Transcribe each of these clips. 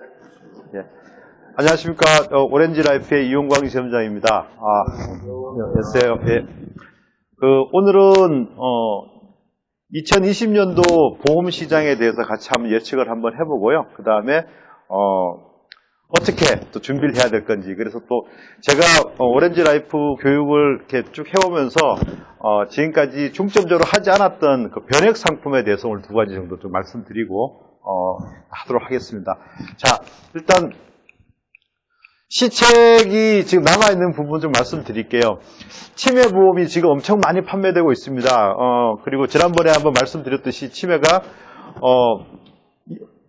예. 안녕하십니까. 오렌지 라이프의 이용광 지점장입니다. 안녕하세요. 예. 오늘은, 2020년도 보험 시장에 대해서 같이 한번 예측을 한번 해보고요. 그 다음에, 어떻게 또 준비를 해야 될 건지. 그래서 또 제가 오렌지 라이프 교육을 이렇게 쭉 해오면서, 지금까지 중점적으로 하지 않았던 그 변액 상품에 대해서 오늘 두 가지 정도 좀 말씀드리고, 하도록 하겠습니다. 자, 일단, 시책이 지금 남아있는 부분 좀 말씀드릴게요. 치매보험이 지금 엄청 많이 판매되고 있습니다. 그리고 지난번에 한번 말씀드렸듯이 치매가,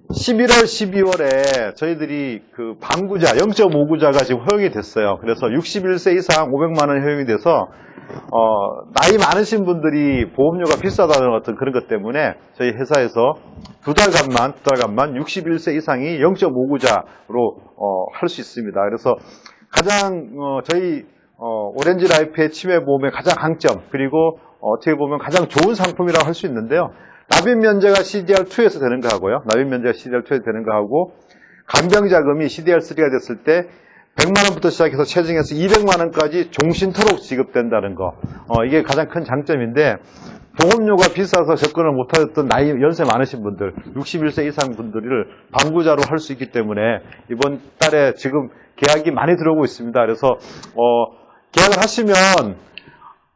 11월, 12월에 저희들이 그 방구자, 0.5구자가 지금 허용이 됐어요. 그래서 61세 이상 500만원 허용이 돼서, 나이 많으신 분들이 보험료가 비싸다는 어떤 그런 것 때문에 저희 회사에서 두 달간만 61세 이상이 0.5구자로 할 수 있습니다. 그래서 가장 저희 오렌지 라이프의 치매보험의 가장 강점, 그리고 어떻게 보면 가장 좋은 상품이라고 할 수 있는데요. 납입 면제가 CDR2에서 되는 거 하고요. 납입 면제가 CDR2에서 되는 거 하고, 간병자금이 CDR3가 됐을 때 100만원부터 시작해서 최종해서 200만원까지 종신토록 지급된다는 거. 이게 가장 큰 장점인데, 보험료가 비싸서 접근을 못하셨던 나이, 연세 많으신 분들, 61세 이상 분들을 방구자로 할 수 있기 때문에 이번 달에 지금 계약이 많이 들어오고 있습니다. 그래서, 계약을 하시면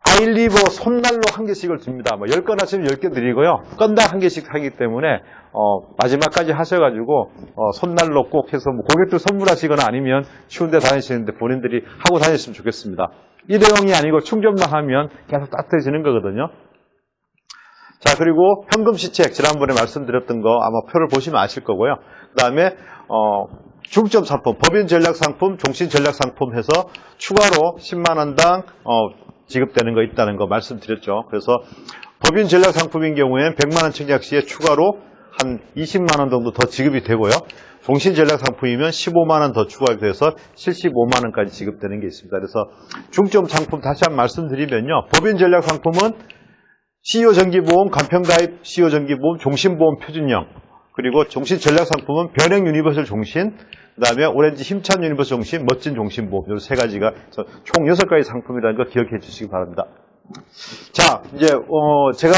아이리버 손난로 한 개씩을 줍니다. 10건 하시면 10개 드리고요. 건당 한 개씩 하기 때문에, 마지막까지 하셔가지고, 손난로 꼭 해서 고객들 선물하시거나 아니면 추운 데 다니시는데 본인들이 하고 다니시면 좋겠습니다. 일회용이 아니고 충전만 하면 계속 따뜻해지는 거거든요. 자, 그리고 현금 시책, 지난번에 말씀드렸던 거 아마 표를 보시면 아실 거고요. 그 다음에, 중점 상품, 법인 전략 상품, 종신 전략 상품 해서 추가로 10만원당, 지급되는 거 있다는 거 말씀드렸죠. 그래서 법인 전략 상품인 경우에는 100만원 청약 시에 추가로 한 20만원 정도 더 지급이 되고요. 종신 전략 상품이면 15만원 더 추가가 돼서 75만원까지 지급되는 게 있습니다. 그래서 중점 상품 다시 한번 말씀드리면요. 법인 전략 상품은 CEO 정기보험, 간편가입 CEO 정기보험, 종신보험 표준형, 그리고 종신 전략 상품은 변액 유니버설 종신, 그 다음에 오렌지 힘찬 유니버설 종신, 멋진 종신보험, 이 세 가지가 총 6가지 상품이라는 거 기억해 주시기 바랍니다. 자, 이제 제가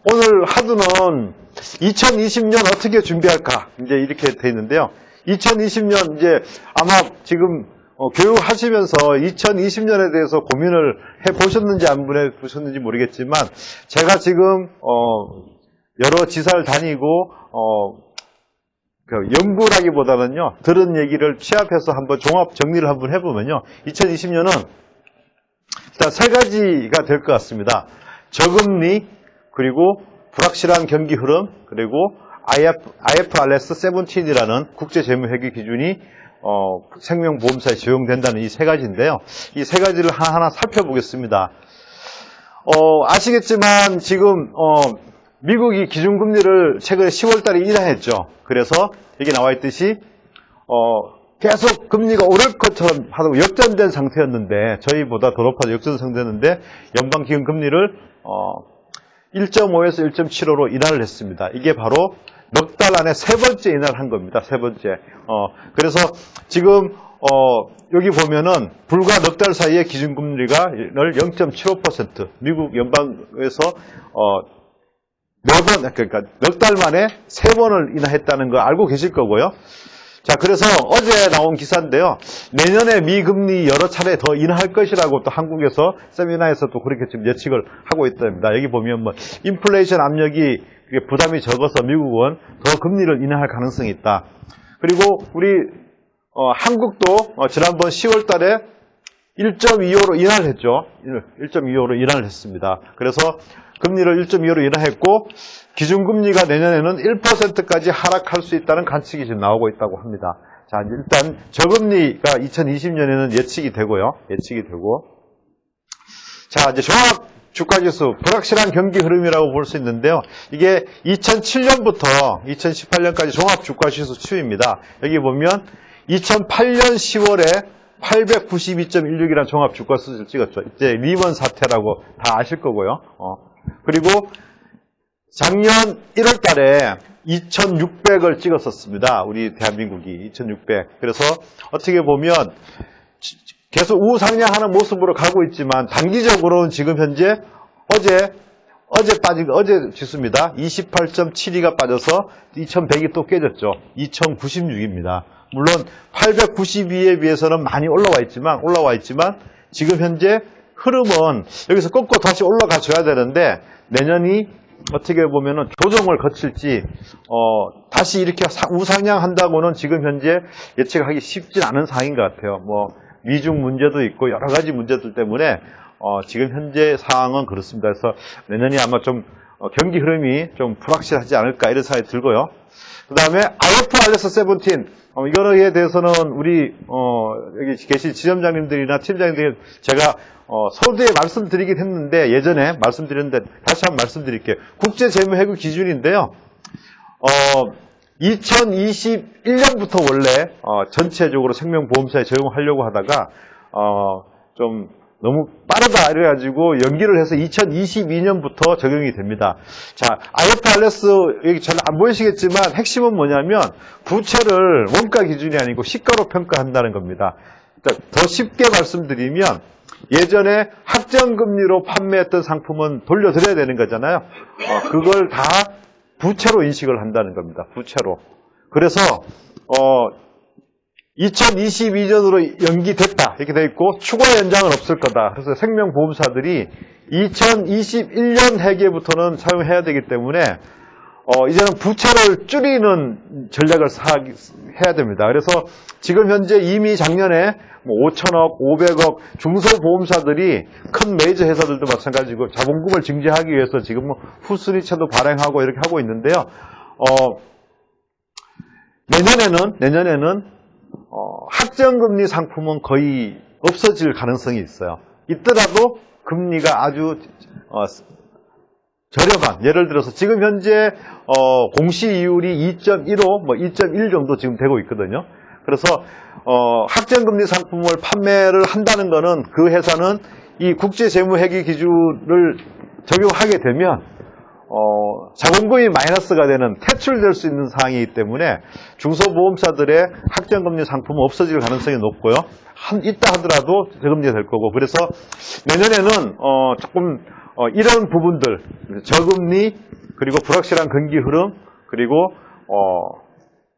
오늘 하두는 2020년 어떻게 준비할까 이제 이렇게 돼 있는데요. 2020년 이제 아마 지금 교육하시면서 2020년에 대해서 고민을 해보셨는지 안 해보셨는지 모르겠지만, 제가 지금, 여러 지사를 다니고, 연구라기보다는요, 들은 얘기를 취합해서 한번 종합 정리를 한번 해보면요, 2020년은 일단 세 가지가 될 것 같습니다. 저금리, 그리고 불확실한 경기 흐름, 그리고 IFRS 17이라는 국제재무회계 기준이 생명보험사에 적용된다는 이 세 가지인데요. 이 세 가지를 하나하나 살펴보겠습니다. 아시겠지만 지금 미국이 기준금리를 최근에 10월달에 인하했죠. 그래서 여기 나와 있듯이 계속 금리가 오를 것처럼 하고 역전된 상태였는데, 저희보다 더 높아서 역전 상태였는데 연방기금 금리를 1.5에서 1.75로 인하를 했습니다. 이게 바로 넉 달 안에 세 번째 인하를 한 겁니다. 세 번째. 그래서 지금 여기 보면은 불과 넉 달 사이에 기준금리가 0.75%, 미국 연방에서 그러니까 넉 달 만에 세 번을 인하했다는 거 알고 계실 거고요. 자, 그래서 어제 나온 기사인데요. 내년에 미금리 여러 차례 더 인하할 것이라고 또 한국에서 세미나에서 또 그렇게 지금 예측을 하고 있답니다. 여기 보면 인플레이션 압력이 부담이 적어서 미국은 더 금리를 인하할 가능성이 있다. 그리고 우리 한국도 지난번 10월 달에 1.25로 인하를 했죠. 1.25로 인하를 했습니다. 그래서 금리를 1.25로 인하했고, 기준금리가 내년에는 1%까지 하락할 수 있다는 관측이 지금 나오고 있다고 합니다. 자, 일단 저금리가 2020년에는 예측이 되고요. 예측이 되고. 자, 이제 종합 주가지수, 불확실한 경기 흐름이라고 볼 수 있는데요. 이게 2007년부터 2018년까지 종합 주가지수 추이입니다. 여기 보면 2008년 10월에 892.16이라는 종합 주가지수를 찍었죠. 이제 리먼 사태라고 다 아실 거고요. 그리고 작년 1월 달에 2,600을 찍었었습니다. 우리 대한민국이 2,600. 그래서 어떻게 보면 계속 우상향하는 모습으로 가고 있지만 단기적으로는 지금 현재 어제 지수입니다. 28.72가 빠져서 2,100이 또 깨졌죠. 2,096입니다. 물론 892에 비해서는 많이 올라와 있지만 지금 현재 흐름은 여기서 꺾고 다시 올라가 줘야 되는데 내년이 어떻게 보면은 조정을 거칠지 다시 이렇게 우상향한다고는 지금 현재 예측하기 쉽진 않은 상황인 것 같아요. 뭐 미중 문제도 있고 여러 가지 문제들 때문에 지금 현재 상황은 그렇습니다. 그래서 내년이 아마 좀 경기 흐름이 좀 불확실하지 않을까 이런 생각이 들고요. 그 다음에 IFRS 17 이거에 대해서는 우리 여기 계신 지점장님들이나 팀장님들 제가 서두에 말씀드리긴 했는데 예전에 말씀드렸는데 다시 한번 말씀드릴게요. 국제재무회계 기준인데요. 2021년부터 원래 전체적으로 생명보험사에 적용하려고 하다가 좀 너무 빠르다 이래가지고 연기를 해서 2022년부터 적용이 됩니다. 자, IFRS 여기 잘 안 보이시겠지만 핵심은 뭐냐면 부채를 원가 기준이 아니고 시가로 평가한다는 겁니다. 그러니까 더 쉽게 말씀드리면 예전에 확정금리로 판매했던 상품은 돌려드려야 되는 거잖아요. 그걸 다 부채로 인식을 한다는 겁니다. 부채로. 그래서 2022년으로 연기됐다 이렇게 돼 있고 추가 연장은 없을 거다. 그래서 생명보험사들이 2021년 해계부터는 사용해야 되기 때문에 이제는 부채를 줄이는 전략을 해야 됩니다. 그래서 지금 현재 이미 작년에 뭐 5천억, 500억 중소보험사들이 큰 메이저 회사들도 마찬가지고 자본금을 증대하기 위해서 지금 뭐 후순위채도 발행하고 이렇게 하고 있는데요. 내년에는 확정금리 상품은 거의 없어질 가능성이 있어요. 있더라도 금리가 아주 저렴한, 예를 들어서 지금 현재 공시이율이 2.15, 뭐 2.1 정도 지금 되고 있거든요. 그래서 확정금리 상품을 판매를 한다는 거는 그 회사는 이 국제재무회계 기준을 적용하게 되면 자본금이 마이너스가 되는 퇴출될 수 있는 상황이기 때문에 중소보험사들의 확정금리 상품은 없어질 가능성이 높고요. 있다 하더라도 저금리가 될 거고 그래서 내년에는 조금 이런 부분들 저금리 그리고 불확실한 경기 흐름 그리고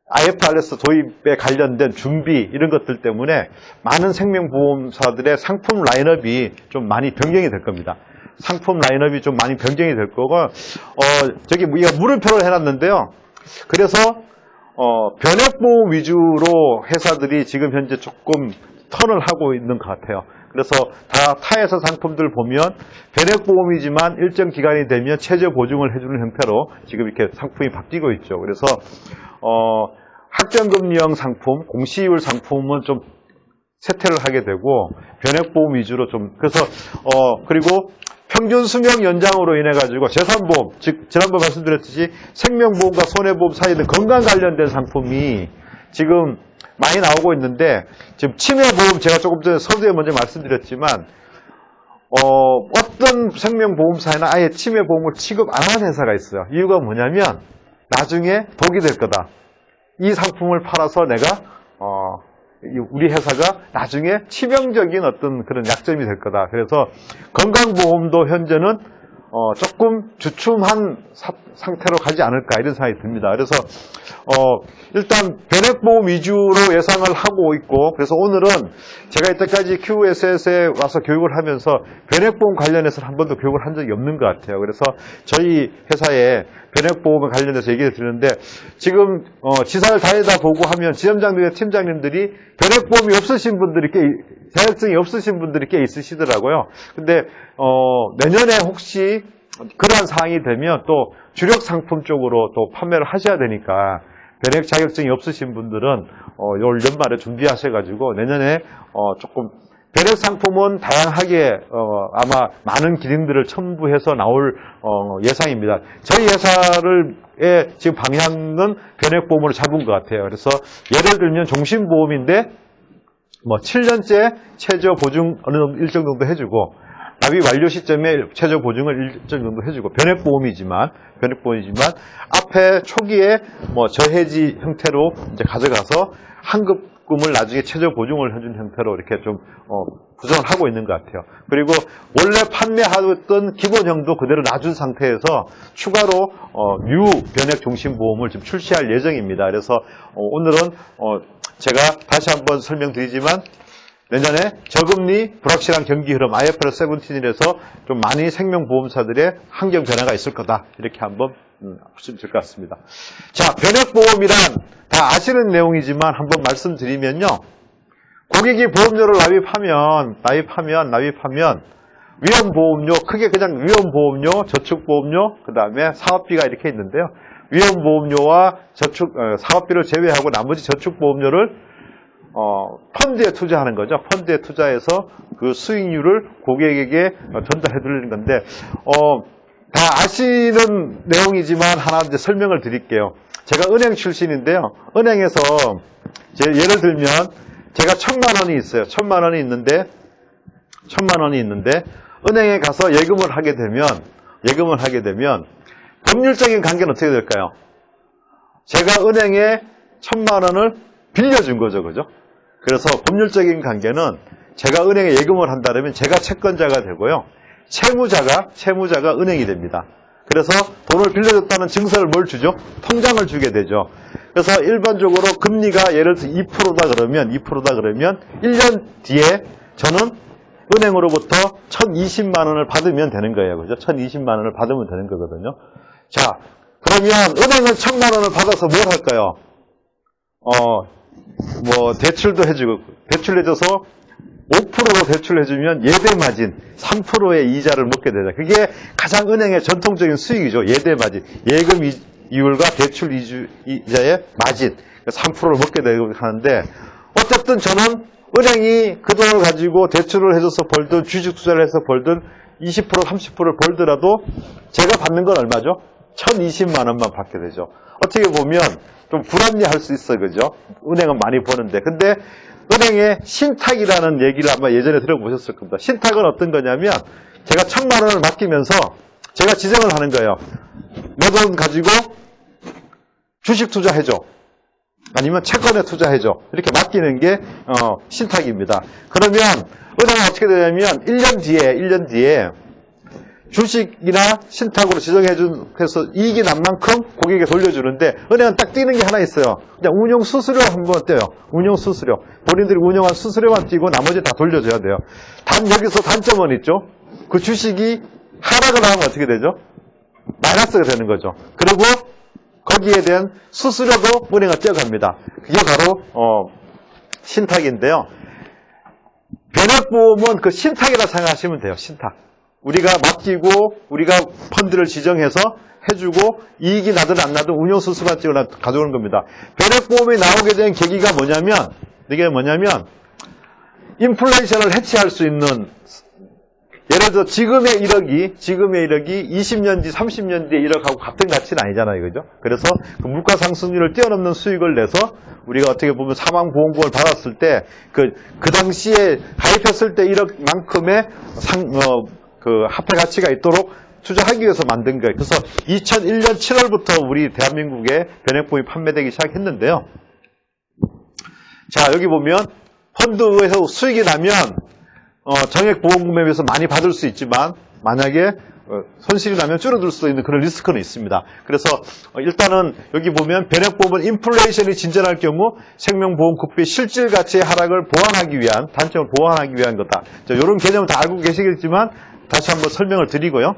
IFRS 도입에 관련된 준비 이런 것들 때문에 많은 생명보험사들의 상품 라인업이 좀 많이 변경이 될 겁니다. 상품 라인업이 좀 많이 변경이 될 거고 저기 우리가 물음표를 해놨는데요. 그래서 변액보험 위주로 회사들이 지금 현재 조금 턴을 하고 있는 것 같아요. 그래서 다 타회사 상품들 보면 변액보험이지만 일정 기간이 되면 최저 보증을 해주는 형태로 지금 이렇게 상품이 바뀌고 있죠. 그래서 확정금리형 상품, 공시이율 상품은 좀 쇠퇴를 하게 되고 변액보험 위주로 좀 그래서 그리고 평균 수명 연장으로 인해 가지고 재산보험, 즉 지난번 말씀드렸듯이 생명보험과 손해보험 사이에 건강 관련된 상품이 지금 많이 나오고 있는데 지금 치매보험 제가 조금 전에 서두에 먼저 말씀드렸지만 어떤 생명보험사에는 아예 치매보험을 취급 안 하는 회사가 있어요. 이유가 뭐냐면 나중에 독이 될 거다. 이 상품을 팔아서 내가 우리 회사가 나중에 치명적인 어떤 그런 약점이 될 거다. 그래서 건강보험도 현재는 조금 주춤한 상태로 가지 않을까 이런 생각이 듭니다. 그래서 일단 변액보험 위주로 예상을 하고 있고 그래서 오늘은 제가 이때까지 QSS에 와서 교육을 하면서 변액보험 관련해서 한 번도 교육을 한 적이 없는 것 같아요. 그래서 저희 회사에 변액보험에 관련해서 얘기를 드리는데 지금 지사를 다니다 보고 하면 지점장들과 팀장님들이 변액보험이 없으신 분들이 자격증이 없으신 분들이 꽤 있으시더라고요. 근데 내년에 혹시 그러한 상황이 되면 또 주력 상품 쪽으로 또 판매를 하셔야 되니까 변액 자격증이 없으신 분들은 올 연말에 준비하셔가지고 내년에 조금 변액 상품은 다양하게 아마 많은 기능들을 첨부해서 나올 예상입니다. 저희 회사의 지금 방향은 변액보험으로 잡은 것 같아요. 그래서 예를 들면 종신보험인데 뭐 7년째 최저 보증 어느 정도 일정 정도 해주고 납입 완료 시점에 최저 보증을 일정 정도 해주고 변액보험이지만 앞에 초기에 뭐 저해지 형태로 이제 가져가서 환급금을 나중에 최저 보증을 해준 형태로 이렇게 좀 구성을 하고 있는 것 같아요. 그리고 원래 판매하던 기본형도 그대로 놔준 상태에서 추가로 뉴 변액 종신보험을 좀 출시할 예정입니다. 그래서 오늘은 제가 다시 한번 설명드리지만 내년에 저금리 불확실한 경기 흐름 IFRS 17이라서 좀 많이 생명보험사들의 환경 변화가 있을 거다. 이렇게 한번 보시면 될 것 같습니다. 자, 변액보험이란 다 아시는 내용이지만 한번 말씀드리면요. 고객이 보험료를 납입하면 위험보험료, 크게 그냥 위험보험료, 저축보험료, 그 다음에 사업비가 이렇게 있는데요. 위험보험료와 사업비를 제외하고 나머지 저축보험료를 펀드에 투자하는 거죠. 펀드에 투자해서 그 수익률을 고객에게 전달해 드리는 건데, 다 아시는 내용이지만 하나 이제 설명을 드릴게요. 제가 은행 출신인데요. 은행에서 예를 들면 제가 1,000만 원이 있어요. 1,000만 원이 있는데 은행에 가서 예금을 하게 되면 법률적인 관계는 어떻게 될까요? 제가 은행에 1,000만 원을 빌려준 거죠. 그죠? 그래서 법률적인 관계는 제가 은행에 예금을 한다면 제가 채권자가 되고요. 채무자가 은행이 됩니다. 그래서 돈을 빌려줬다는 증서를 뭘 주죠? 통장을 주게 되죠. 그래서 일반적으로 금리가 예를 들어 2%다 그러면 1년 뒤에 저는 은행으로부터 1,020만 원을 받으면 되는 거예요. 그죠? 1,020만 원을 받으면 되는 거거든요. 자, 그러면 은행은 1,000만 원을 받아서 뭘 할까요? 대출도 해주고, 대출해줘서 5%로 대출해주면 예대 마진 3%의 이자를 먹게 되죠. 그게 가장 은행의 전통적인 수익이죠. 예대 마진. 예금 이율과 대출 이자의 마진. 3%를 먹게 되고 하는데, 어쨌든 저는 은행이 그 돈을 가지고 대출을 해줘서 벌든 주식 투자를 해서 벌든 20%, 30%를 벌더라도 제가 받는 건 얼마죠? 1,020만 원만 받게 되죠. 어떻게 보면 좀 불합리할 수 있어요. 그죠? 은행은 많이 버는데. 근데 은행의 신탁이라는 얘기를 아마 예전에 들어보셨을 겁니다. 신탁은 어떤 거냐면 제가 1,000만 원을 맡기면서 제가 지정을 하는 거예요. 내 돈 가지고 주식 투자해줘. 아니면 채권에 투자해줘. 이렇게 맡기는 게 신탁입니다. 그러면 은행은 어떻게 되냐면 1년 뒤에 주식이나 신탁으로 지정해서 이익이 난 만큼 고객에게 돌려주는데 은행은 딱 띄는 게 하나 있어요. 그냥 운용 수수료 한번 떼요. 운용 수수료. 본인들이 운용한 수수료만 띄고 나머지 다 돌려줘야 돼요. 여기서 단점은 있죠. 그 주식이 하락을 하면 어떻게 되죠? 마이너스가 되는 거죠. 그리고 거기에 대한 수수료도 은행은 떼어갑니다. 그게 바로 신탁인데요. 변액보험은 그 신탁이라 생각하시면 돼요. 신탁. 우리가 맡기고 우리가 펀드를 지정해서 해주고 이익이 나든 안 나든 운용수수만 찍어 가져오는 겁니다. 변액보험이 나오게 된 계기가 뭐냐면 이게 뭐냐면 인플레이션을 해치할 수 있는 예를 들어 지금의 1억이 20년 뒤 30년 뒤에 1억하고 같은 가치는 아니잖아요. 그죠? 그래서 그 물가 상승률을 뛰어넘는 수익을 내서 우리가 어떻게 보면 사망보험금을 받았을 때 그 당시에 가입했을 때 1억만큼의 합해 가치가 있도록 투자하기 위해서 만든 거예요. 그래서 2001년 7월부터 우리 대한민국에 변액보험이 판매되기 시작했는데요. 자, 여기 보면 펀드에서 수익이 나면 정액보험금에 비해서 많이 받을 수 있지만 만약에 손실이 나면 줄어들 수 있는 그런 리스크는 있습니다. 그래서 일단은 여기 보면 변액보험은 인플레이션이 진전할 경우 생명보험급비 실질 가치의 하락을 보완하기 위한 단점을 보완하기 위한 거다. 자, 이런 개념을 다 알고 계시겠지만 다시 한번 설명을 드리고요.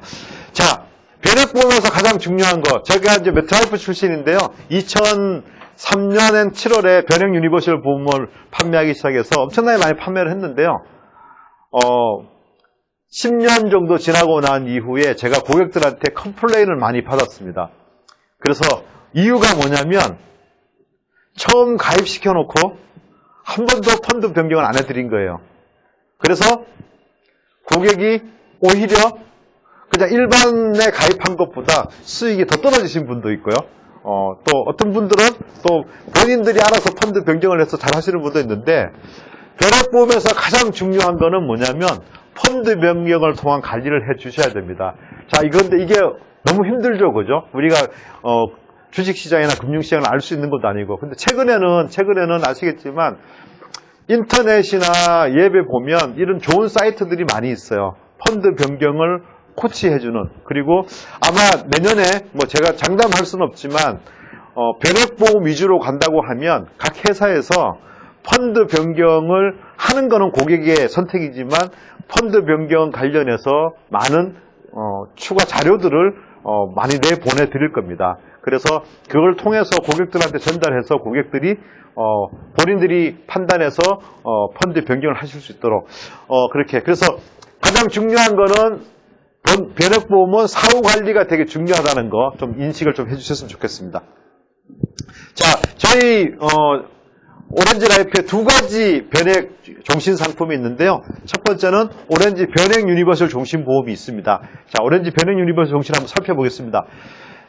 자, 변액보험에서 가장 중요한 거, 제가 이제 메트라이프 출신인데요. 2003년엔 7월에 변액 유니버셜 보험을 판매하기 시작해서 엄청나게 많이 판매를 했는데요. 10년 정도 지나고 난 이후에 제가 고객들한테 컴플레인을 많이 받았습니다. 그래서 이유가 뭐냐면 처음 가입시켜 놓고 한 번도 펀드 변경을 안 해드린 거예요. 그래서 고객이 오히려 그냥 일반에 가입한 것보다 수익이 더 떨어지신 분도 있고요. 또 어떤 분들은 또 본인들이 알아서 펀드 변경을 해서 잘 하시는 분도 있는데 변액보험에서 가장 중요한 거는 뭐냐면 펀드 변경을 통한 관리를 해 주셔야 됩니다. 자, 이건데 이게 너무 힘들죠, 그죠? 우리가 주식시장이나 금융시장을 알 수 있는 것도 아니고. 근데 최근에는 아시겠지만 인터넷이나 웹에 보면 이런 좋은 사이트들이 많이 있어요. 펀드 변경을 코치해주는. 그리고 아마 내년에 뭐 제가 장담할 수는 없지만 변액보험 위주로 간다고 하면 각 회사에서 펀드 변경을 하는 거는 고객의 선택이지만 펀드 변경 관련해서 많은 추가 자료들을 많이 내보내 드릴 겁니다. 그래서 그걸 통해서 고객들한테 전달해서 고객들이 본인들이 판단해서 펀드 변경을 하실 수 있도록 그렇게. 그래서 가장 중요한 거는 변액보험은 사후 관리가 되게 중요하다는 거 좀 인식을 좀 해주셨으면 좋겠습니다. 자, 저희 오렌지 라이프에 두 가지 변액 종신 상품이 있는데요. 첫 번째는 오렌지 변액 유니버설 종신 보험이 있습니다. 자, 오렌지 변액 유니버설 종신 한번 살펴보겠습니다.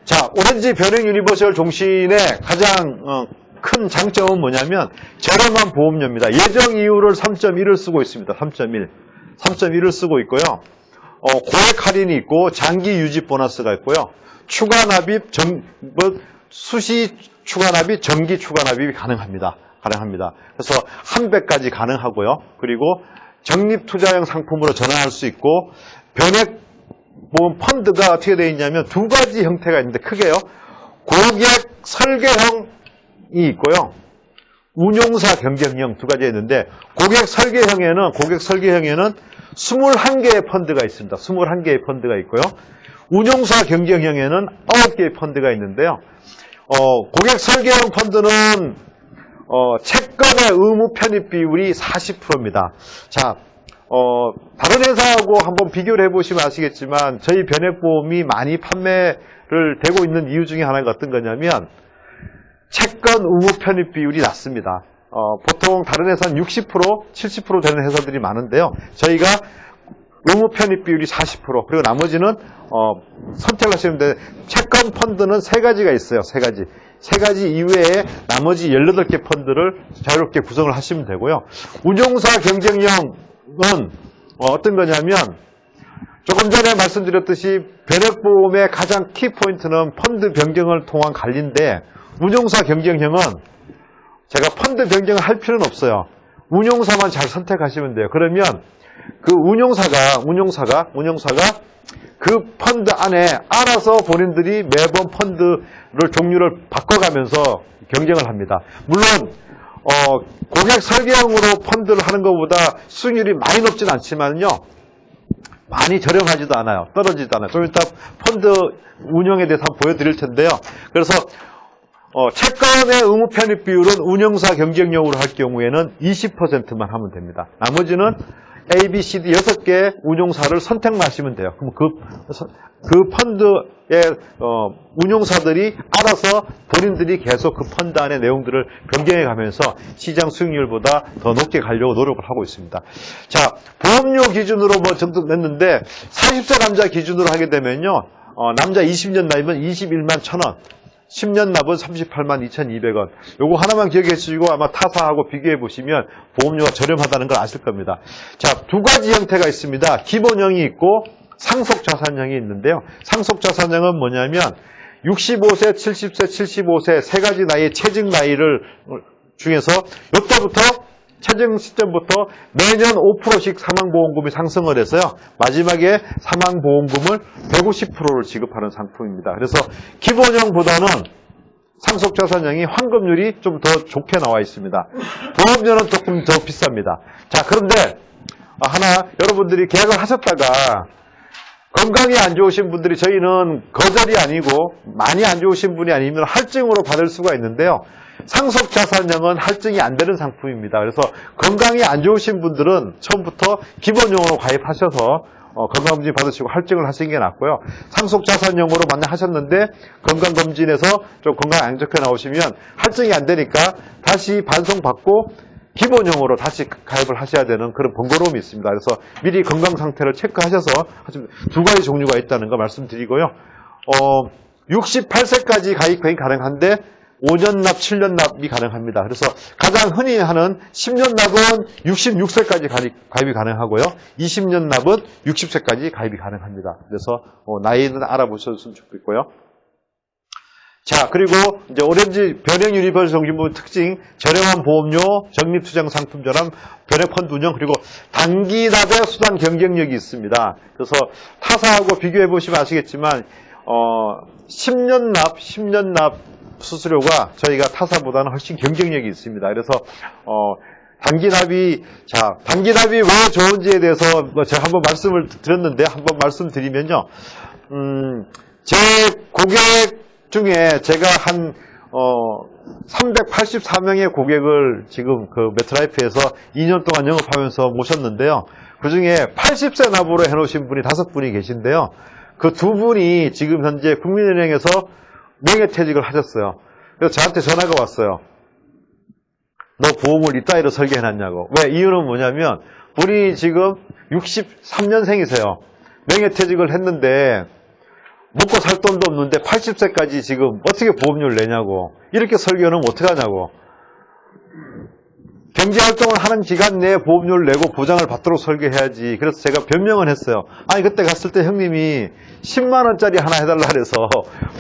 자, 오렌지 변액 유니버설 종신의 가장 큰 장점은 뭐냐면 저렴한 보험료입니다. 예정 이율을 3.1을 쓰고 있습니다. 3.1을 쓰고 있고요. 고액 할인이 있고 장기 유지 보너스가 있고요. 추가 납입, 수시 추가 납입, 정기 추가 납입이 가능합니다. 그래서 한 배까지 가능하고요. 그리고 적립 투자형 상품으로 전환할 수 있고 변액 보험 펀드가 어떻게 되어 있냐면 두 가지 형태가 있는데 크게요. 고객 설계형이 있고요. 운용사 변경형 두 가지가 있는데 고객 설계형에는 21개의 펀드가 있습니다. 21개의 펀드가 있고요. 운용사 변경형에는 9개의 펀드가 있는데요. 고객 설계형 펀드는 채권의 의무 편입 비율이 40%입니다. 자, 다른 회사하고 한번 비교를 해보시면 아시겠지만 저희 변액보험이 많이 판매를 되고 있는 이유 중에 하나가 어떤 거냐면 채권 의무 편입 비율이 낮습니다. 보통 다른 회사는 60%, 70% 되는 회사들이 많은데요. 저희가 의무 편입 비율이 40%, 그리고 나머지는 선택을 하시면 되는데 채권 펀드는 세 가지가 있어요. 세 가지 이외에 나머지 18개 펀드를 자유롭게 구성을 하시면 되고요. 운용사 경쟁형은 어떤 거냐면 조금 전에 말씀드렸듯이 변액보험의 가장 키포인트는 펀드 변경을 통한 관리인데 운용사 경쟁형은 제가 펀드 변경을 할 필요는 없어요. 운용사만 잘 선택하시면 돼요. 그러면 그 운용사가 그 펀드 안에 알아서 본인들이 매번 펀드를 종류를 바꿔가면서 경쟁을 합니다. 물론 고객 설계형으로 펀드를 하는 것보다 수익률이 많이 높진 않지만요. 많이 저렴하지도 않아요. 떨어지지도 않아요. 좀 이따 펀드 운영에 대해서 한번 보여드릴 텐데요. 그래서 채권의 의무 편입 비율은 운영사 경쟁력으로 할 경우에는 20%만 하면 됩니다. 나머지는 A, B, C, D 6개 운용사를 선택만 하시면 돼요. 그럼 그 펀드의 운용사들이 알아서 본인들이 계속 그 펀드 안의 내용들을 변경해 가면서 시장 수익률보다 더 높게 가려고 노력을 하고 있습니다. 자, 보험료 기준으로 뭐 정도 냈는데 40세 남자 기준으로 하게 되면요. 남자 20년 납입은 21만 1,000원. 10년 납은 38만 2,200원. 요거 하나만 기억해 주시고 아마 타사하고 비교해 보시면 보험료가 저렴하다는 걸 아실 겁니다. 자, 두 가지 형태가 있습니다. 기본형이 있고 상속자산형이 있는데요. 상속자산형은 뭐냐면 65세, 70세, 75세 세 가지 나이의 체증 나이를 중에서 이때부터 체증 시점부터 매년 5%씩 사망보험금이 상승을 해서요. 마지막에 사망보험금을 150%를 지급하는 상품입니다. 그래서 기본형보다는 상속자산형이 환급률이 좀 더 좋게 나와 있습니다. 보험료는 조금 더 비쌉니다. 자, 그런데 하나 여러분들이 계약을 하셨다가 건강이 안 좋으신 분들이 저희는 거절이 아니고 많이 안 좋으신 분이 아니면 할증으로 받을 수가 있는데요. 상속자산형은 할증이 안 되는 상품입니다. 그래서 건강이 안 좋으신 분들은 처음부터 기본용으로 가입하셔서 건강검진 받으시고 할증을 하시는 게 낫고요. 상속자산형으로 만약 하셨는데 건강검진에서 좀 건강 안 좋게 나오시면 할증이 안 되니까 다시 반송받고 기본용으로 다시 가입을 하셔야 되는 그런 번거로움이 있습니다. 그래서 미리 건강 상태를 체크하셔서 두 가지 종류가 있다는 거 말씀드리고요. 68세까지 가입이 가능한데 5년 납, 7년 납이 가능합니다. 그래서 가장 흔히 하는 10년 납은 66세까지 가입이 가능하고요. 20년 납은 60세까지 가입이 가능합니다. 그래서 나이는 알아보셨으면 좋겠고요. 자, 그리고 이제 오렌지 변형 유니버설 정신보험 특징, 저렴한 보험료, 적립투자형 상품 전환, 변액펀드 운영, 그리고 단기 납의 수단 경쟁력이 있습니다. 그래서 타사하고 비교해 보시면 아시겠지만 10년 납 수수료가 저희가 타사보다는 훨씬 경쟁력이 있습니다. 그래서 단기납이 왜 좋은지에 대해서 제가 한번 말씀을 드렸는데 한번 말씀드리면요. 제 고객 중에 제가 한 384명의 고객을 지금 그 메트라이프에서 2년 동안 영업하면서 모셨는데요. 그 중에 80세 납으로 해놓으신 분이 5분이 계신데요. 그 2분이 지금 현재 국민은행에서 명예퇴직을 하셨어요. 그래서 저한테 전화가 왔어요. 너 보험을 이따위로 설계해놨냐고. 왜? 이유는 뭐냐면 우리 지금 63년생이세요. 명예퇴직을 했는데 먹고 살 돈도 없는데 80세까지 지금 어떻게 보험료를 내냐고. 이렇게 설계하면 어떡하냐고. 경제활동을 하는 기간 내에 보험료를 내고 보장을 받도록 설계해야지. 그래서 제가 변명을 했어요. 아니 그때 갔을 때 형님이 10만원짜리 하나 해달라 그래서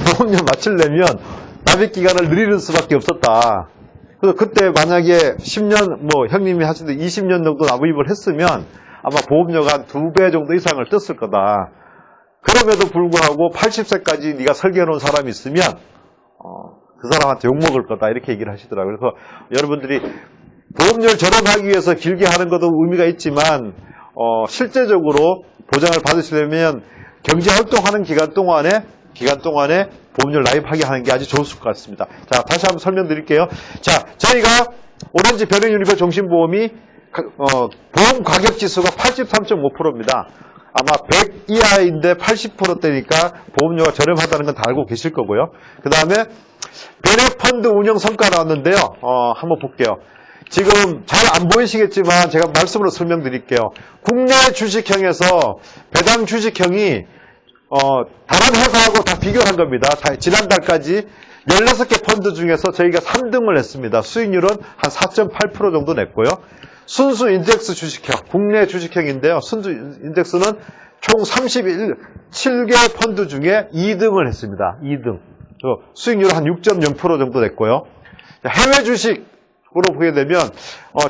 보험료 맞추려면 납입기간을 늘리는 수밖에 없었다. 그래서 그때 만약에 10년 형님이 하시는데 20년 정도 납입을 했으면 아마 보험료가 한 2배 정도 이상을 떴을 거다. 그럼에도 불구하고 80세까지 네가 설계해놓은 사람이 있으면 그 사람한테 욕먹을 거다 이렇게 얘기를 하시더라고요. 그래서 여러분들이 보험료를 저렴하기 위해서 길게 하는 것도 의미가 있지만 실제적으로 보장을 받으시려면 경제활동하는 기간 동안에 보험료를 나입하게 하는 게 아주 좋을 것 같습니다. 자, 다시 한번 설명드릴게요. 자, 저희가 오렌지 변형 유니버설 종신보험이 보험 가격 지수가 83.5%입니다. 아마 100 이하인데 80%대니까 보험료가 저렴하다는 건 다 알고 계실 거고요. 그 다음에 변액펀드 운영 성과 나왔는데요. 한번 볼게요. 지금 잘 안 보이시겠지만 제가 말씀으로 설명드릴게요. 국내 주식형에서 배당 주식형이 다른 회사하고 다 비교한 겁니다. 지난달까지 16개 펀드 중에서 저희가 3등을 했습니다. 수익률은 한 4.8% 정도 냈고요. 순수 인덱스 주식형, 국내 주식형인데요. 순수 인덱스는 총 37개 펀드 중에 2등을 했습니다. 2등. 수익률 한 6.0% 정도 냈고요. 해외 주식으로 보게 되면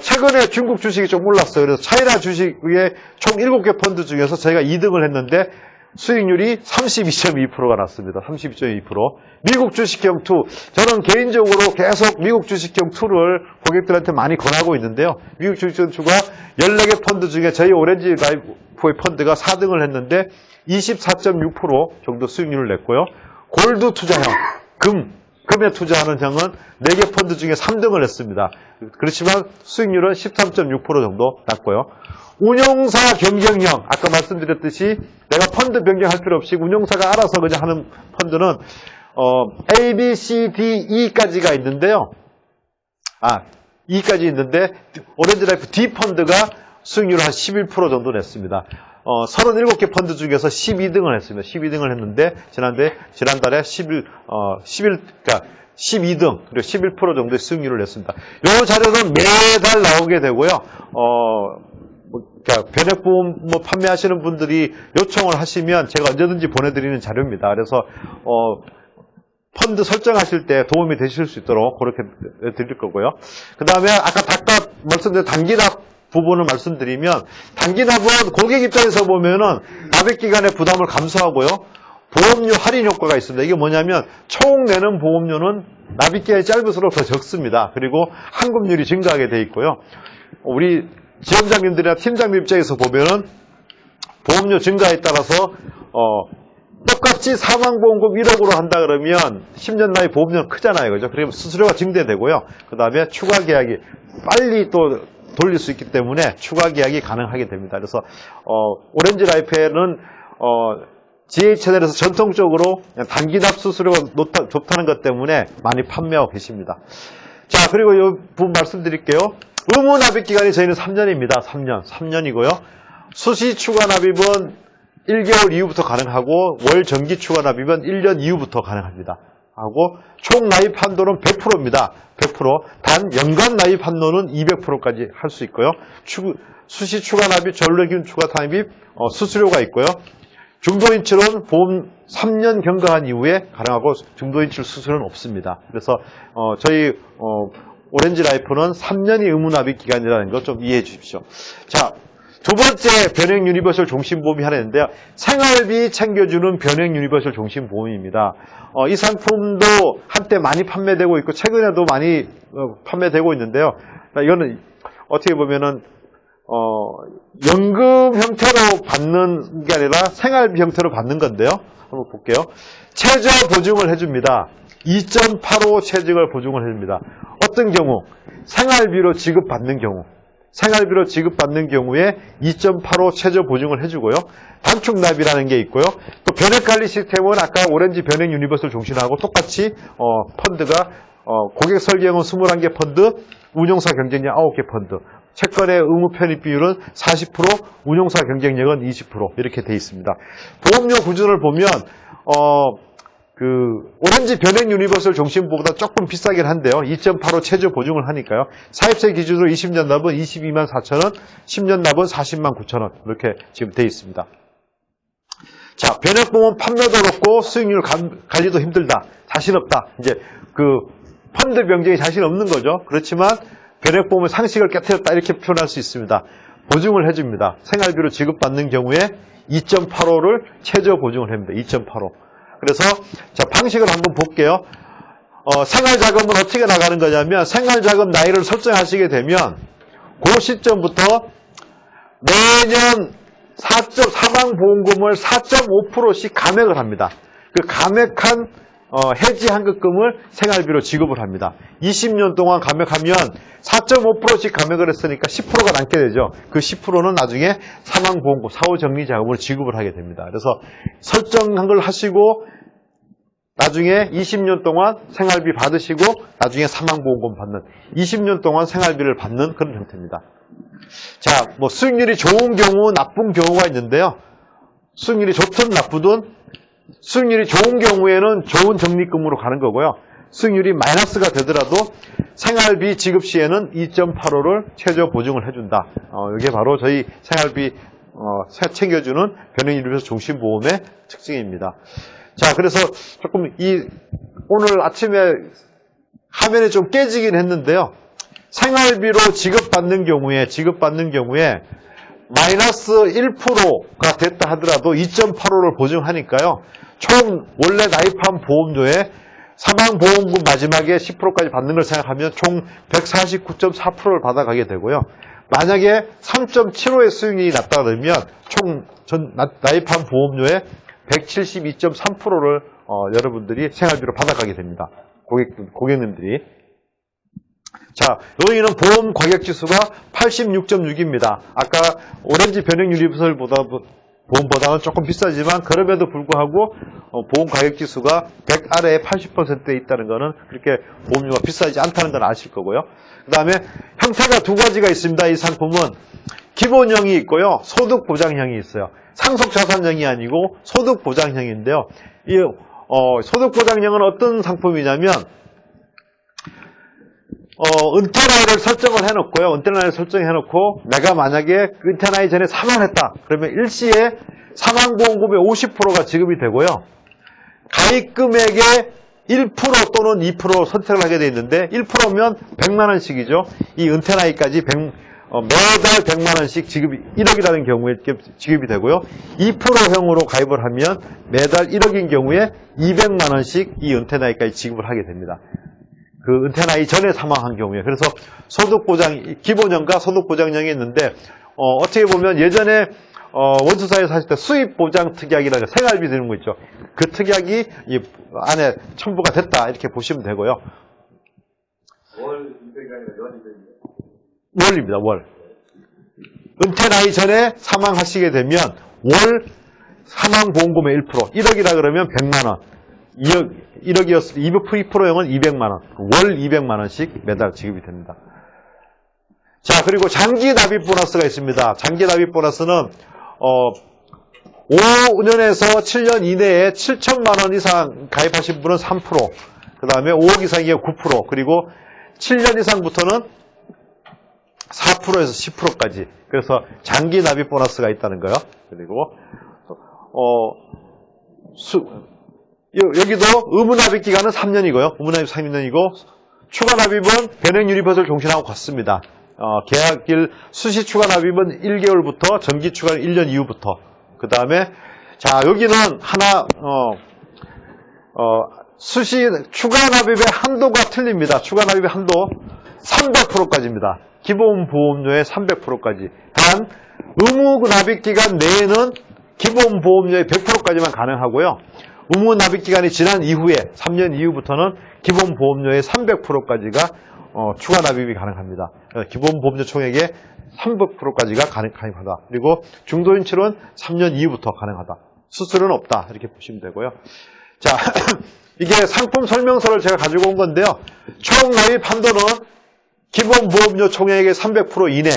최근에 중국 주식이 좀 올랐어요. 그래서 차이나 주식의 총 7개 펀드 중에서 저희가 2등을 했는데 수익률이 32.2%가 났습니다. 32.2%. 미국 주식형 2. 저는 개인적으로 계속 미국 주식형 2를 고객들한테 많이 권하고 있는데요. 미국 주식형 2가 14개 펀드 중에 저희 오렌지 라이프의 펀드가 4등을 했는데 24.6% 정도 수익률을 냈고요. 골드 투자형, 금에 투자하는 형은 4개 펀드 중에 3등을 했습니다. 그렇지만 수익률은 13.6% 정도 났고요. 운용사 변경형, 아까 말씀드렸듯이 내가 펀드 변경할 필요 없이 운용사가 알아서 그냥 하는 펀드는 A, B, C, D, E까지가 있는데요. E까지 있는데 오렌지 라이프 D 펀드가 수익률을 한 11% 정도 냈습니다. 37개 펀드 중에서 12등을 했습니다. 12등을 했는데 지난달에 12등 그리고 11% 정도의 수익률을 냈습니다. 이 자료는 매달 나오게 되고요. 변액보험 판매하시는 분들이 요청을 하시면 제가 언제든지 보내드리는 자료입니다. 그래서 펀드 설정하실 때 도움이 되실 수 있도록 그렇게 드릴 거고요. 그 다음에 아까 말씀드린 단기납 부분을 말씀드리면 단기납은 고객 입장에서 보면은 납입기간의 부담을 감소하고요. 보험료 할인 효과가 있습니다. 이게 뭐냐면 총 내는 보험료는 납입기간이 짧을수록 더 적습니다. 그리고 환급률이 증가하게 돼 있고요. 우리 지원장님들이나 팀장님 입장에서 보면은 보험료 증가에 따라서 똑같이 사망보험금 1억으로 한다 그러면 10년 나이 보험료는 크잖아요. 그죠? 그러면 수수료가 증대되고요. 그 다음에 추가 계약이 빨리 또 돌릴 수 있기 때문에 추가 계약이 가능하게 됩니다. 그래서 오렌지 라이프에는 GHN에서 전통적으로 단기납 수수료가 좋다는 것 때문에 많이 판매하고 계십니다. 자, 그리고 이 부분 말씀드릴게요. 의무 납입 기간이 저희는 3년입니다. 3년이고요. 수시 추가 납입은 1개월 이후부터 가능하고 월 정기 추가 납입은 1년 이후부터 가능합니다. 하고 총 나입 한도는 100%입니다. 100%. 단 연간 나입 한도는 200%까지 할 수 있고요. 수시 추가 납입, 전료기금 추가 납입, 수수료가 있고요. 중도인출은 보험 3년 경과한 이후에 가능하고 중도인출 수수료는 없습니다. 그래서 저희 오렌지 라이프는 3년이 의무납입 기간이라는 거 좀 이해해 주십시오. 자, 두 번째 변액 유니버설 종신보험이 하나 있는데요. 생활비 챙겨주는 변액 유니버설 종신보험입니다. 이 상품도 한때 많이 판매되고 있고 최근에도 많이 판매되고 있는데요. 이거는 어떻게 보면은 연금 형태로 받는 게 아니라 생활비 형태로 받는 건데요. 한번 볼게요. 최저 보증을 해줍니다. 2.85 최저를 보증을 해줍니다. 어떤 경우? 생활비로 지급받는 경우. 생활비로 지급받는 경우에 2.85 최저 보증을 해주고요. 단축납이라는 게 있고요. 또 변액관리 시스템은 아까 오렌지 변액 유니버설 종신하고 똑같이 펀드가 고객 설계형은 21개 펀드, 운용사 경쟁력 9개 펀드. 채권의 의무 편입 비율은 40%, 운용사 경쟁력은 20% 이렇게 돼 있습니다. 보험료 구조를 보면 오렌지 변액 유니버설 종신보험보다 조금 비싸긴 한데요. 2.85 최저 보증을 하니까요. 사입세 기준으로 20년 납은 22만 4천 원, 10년 납은 40만 9천 원 이렇게 지금 돼 있습니다. 자, 변액보험 판매도 어렵고 수익률 관리도 힘들다. 자신 없다. 이제 펀드 병정이 자신 없는 거죠. 그렇지만 변액보험의 상식을 깨트렸다 이렇게 표현할 수 있습니다. 보증을 해줍니다. 생활비로 지급받는 경우에 2.85를 최저 보증을 합니다. 2.85. 그래서 자, 방식을 한번 볼게요. 생활자금은 어떻게 나가는 거냐면 생활자금 나이를 설정하시게 되면 그 시점부터 매년 사망보험금을 4.5%씩 감액을 합니다. 그 감액한 해지 환급금을 생활비로 지급을 합니다. 20년 동안 감액하면 4.5%씩 감액을 했으니까 10%가 남게 되죠. 그 10%는 나중에 사망보험금, 사후정리자금으로 지급을 하게 됩니다. 그래서 설정한 걸 하시고 나중에 20년 동안 생활비 받으시고 나중에 사망보험금 받는 20년 동안 생활비를 받는 그런 형태입니다. 자, 수익률이 좋은 경우, 나쁜 경우가 있는데요. 수익률이 좋든 나쁘든 수익률이 좋은 경우에는 좋은 적립금으로 가는 거고요. 수익률이 마이너스가 되더라도 생활비 지급 시에는 2.85를 최저 보증을 해준다. 이게 바로 저희 생활비 챙겨주는 변액유니버설 종신보험의 특징입니다. 자, 그래서 조금 오늘 아침에 화면이 좀 깨지긴 했는데요. 생활비로 지급받는 경우에 마이너스 1%가 됐다 하더라도 2.85를 보증하니까요. 총 원래 나입한 보험료에 사망보험금 마지막에 10%까지 받는 걸 생각하면 총 149.4%를 받아가게 되고요. 만약에 3.75의 수익률이 났다 그러면 총 나입한 보험료에 172.3%를 여러분들이 생활비로 받아가게 됩니다. 고객님들이. 자, 여기는 보험 가격지수가 86.6입니다. 아까 오렌지 변액 유니버설 보험보다는 조금 비싸지만 그럼에도 불구하고 보험 가격지수가 100 아래에 80%에 있다는 것은 그렇게 보험료가 비싸지 않다는 건 아실 거고요. 그 다음에 형태가 두 가지가 있습니다. 이 상품은 기본형이 있고요. 소득보장형이 있어요. 상속자산형이 아니고 소득보장형인데요. 이 소득보장형은 어떤 상품이냐면 은퇴 나이를 설정을 해놓고요. 은퇴 나이를 설정해놓고 내가 만약에 은퇴 나이 전에 사망했다. 그러면 일시에 사망보험금의 50%가 지급이 되고요. 가입금액의 1% 또는 2% 선택을 하게 되어 있는데 1%면 100만 원씩이죠. 이 은퇴 나이까지 매달 100만 원씩 지급이 1억이라는 경우에 지급이 되고요. 2%형으로 가입을 하면 매달 1억인 경우에 200만 원씩 이 은퇴 나이까지 지급을 하게 됩니다. 그 은퇴 나이 전에 사망한 경우에. 그래서 소득보장, 기본형과 소득보장형이 있는데, 어떻게 보면 예전에, 원투사에 사실 때 수입보장 특약이라는 생활비 드는 거 있죠. 그 특약이 이 안에 첨부가 됐다. 이렇게 보시면 되고요. 월 200이 아니라 연 200이요? 월입니다, 월. 은퇴 나이 전에 사망하시게 되면 월 사망보험금의 1%, 1억이라 그러면 100만원. 1억이었을 때 2%형은 200만원, 월 200만원씩 매달 지급이 됩니다. 자, 그리고 장기 납입 보너스가 있습니다. 장기 납입 보너스는 5년에서 7년 이내에 7천만 원 이상 가입하신 분은 3%, 그 다음에 5억 이상이면 9%, 그리고 7년 이상부터는 4%에서 10%까지. 그래서 장기 납입 보너스가 있다는 거예요. 그리고 여기도 의무 납입 기간은 3년이고요. 의무 납입 3년이고 추가 납입은 변액 유니버설 종신하고 같습니다. 계약일 수시 추가 납입은 1개월부터 정기 추가는 1년 이후부터. 그 다음에 자 여기는 하나 수시 추가 납입의 한도가 틀립니다. 추가 납입의 한도 300%까지입니다. 기본 보험료의 300%까지. 단 의무 납입 기간 내에는 기본 보험료의 100%까지만 가능하고요. 의무 납입 기간이 지난 이후에 3년 이후부터는 기본 보험료의 300%까지가 추가 납입이 가능합니다. 기본 보험료 총액의 300%까지가 가능하다. 그리고 중도인 치료는 3년 이후부터 가능하다. 수술은 없다. 이렇게 보시면 되고요. 자, 이게 상품 설명서를 제가 가지고 온 건데요. 총 납입 한도는 기본 보험료 총액의 300% 이내,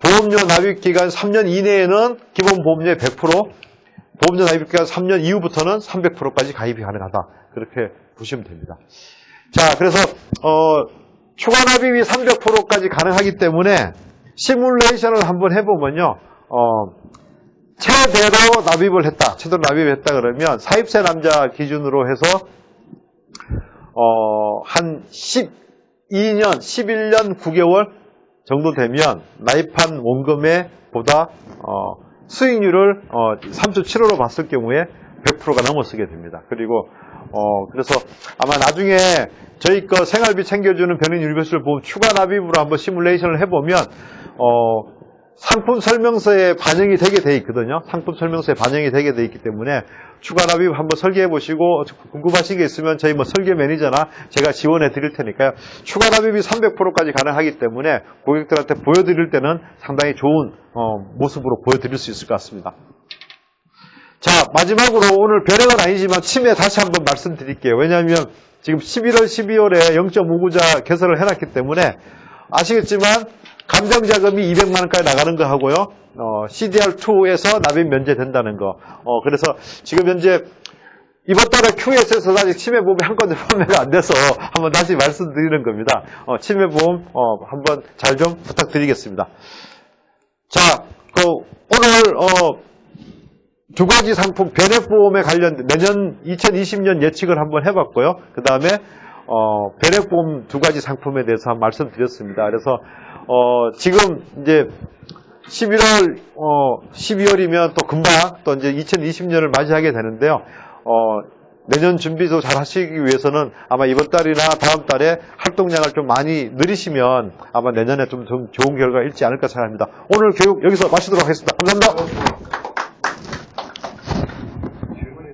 보험료 납입 기간 3년 이내에는 기본 보험료의 100%, 보험료 납입 기간 3년 이후부터는 300%까지 가입이 가능하다. 그렇게 보시면 됩니다. 자, 그래서 추가 납입이 300%까지 가능하기 때문에 시뮬레이션을 한번 해보면요. 최대로 납입을 했다. 최대로 납입을 했다 그러면 40세 남자 기준으로 해서 한 12년, 11년 9개월 정도 되면 납입한 원금에 보다 수익률을 3.75로 봤을 경우에 100%가 넘어서게 됩니다. 그리고 그래서 아마 나중에 저희 거 생활비 챙겨주는 변액 유니버설 보험 추가 납입으로 한번 시뮬레이션을 해보면 상품 설명서에 반영이 되게 돼 있거든요. 상품 설명서에 반영이 되게 돼 있기 때문에 추가 납입 한번 설계해 보시고 궁금하신 게 있으면 저희 설계 매니저나 제가 지원해 드릴 테니까요. 추가 납입이 300%까지 가능하기 때문에 고객들한테 보여드릴 때는 상당히 좋은 모습으로 보여드릴 수 있을 것 같습니다. 자, 마지막으로 오늘 변액은 아니지만 치매 다시 한번 말씀드릴게요. 왜냐하면 지금 11월, 12월에 0.59자 개설을 해놨기 때문에 아시겠지만 감정자금이 200만 원까지 나가는 거 하고요. CDR2에서 납입 면제된다는 거. 그래서 지금 현재 이번 달에 QS에서 아직 치매보험이 한 건도 판매가 안 돼서 한번 다시 말씀드리는 겁니다. 치매보험 한번 잘 좀 부탁드리겠습니다. 자, 오늘 두 가지 상품 변액보험에 관련 내년 2020년 예측을 한번 해봤고요. 그 다음에 변액보험 두 가지 상품에 대해서 말씀드렸습니다. 그래서 지금 이제 11월, 12월이면 또 금방 또 이제 2020년을 맞이하게 되는데요. 내년 준비도 잘 하시기 위해서는 아마 이번 달이나 다음 달에 활동량을 좀 많이 늘리시면 아마 내년에 좀 좋은 결과가 있지 않을까 생각합니다. 오늘 교육 여기서 마치도록 하겠습니다. 감사합니다.